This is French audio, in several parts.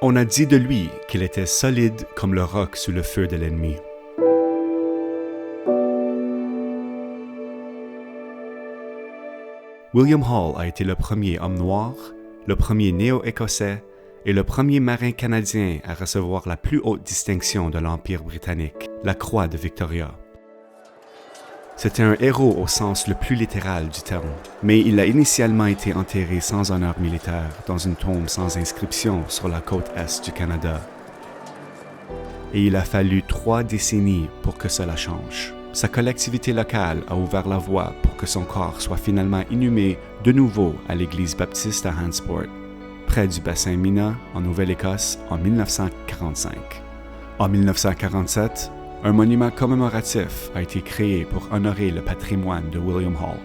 On a dit de lui qu'il était solide comme le roc sous le feu de l'ennemi. William Hall a été le premier homme noir, le premier néo-écossais et le premier marin canadien à recevoir la plus haute distinction de l'Empire britannique, la Croix de Victoria. C'était un héros au sens le plus littéral du terme, mais il a initialement été enterré sans honneur militaire dans une tombe sans inscription sur la côte est du Canada. Et il a fallu 3 décennies pour que cela change. Sa collectivité locale a ouvert la voie pour que son corps soit finalement inhumé de nouveau à l'église baptiste à Hantsport, près du bassin Mina, en Nouvelle-Écosse, en 1945. En 1947, un monument commémoratif a été créé pour honorer le patrimoine de William Hall.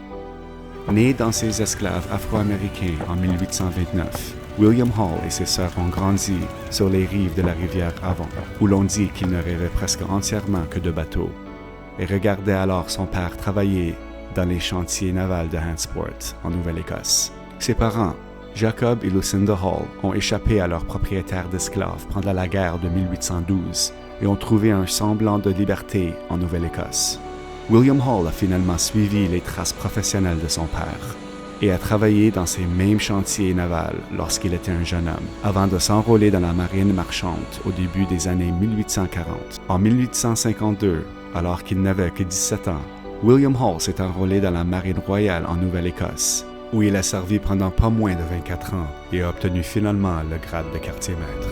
Né dans ses esclaves afro-américains en 1829, William Hall et ses sœurs ont grandi sur les rives de la rivière Avon, où l'on dit qu'il ne rêvait presque entièrement que de bateaux, et regardait alors son père travailler dans les chantiers navals de Hantsport, en Nouvelle-Écosse. Ses parents, Jacob et Lucinda Hall, ont échappé à leur propriétaire d'esclaves pendant la guerre de 1812 et ont trouvé un semblant de liberté en Nouvelle-Écosse. William Hall a finalement suivi les traces professionnelles de son père et a travaillé dans ces mêmes chantiers navals lorsqu'il était un jeune homme, avant de s'enrôler dans la marine marchande au début des années 1840. En 1852, alors qu'il n'avait que 17 ans, William Hall s'est enrôlé dans la marine royale en Nouvelle-Écosse, où il a servi pendant pas moins de 24 ans et a obtenu finalement le grade de quartier-maître.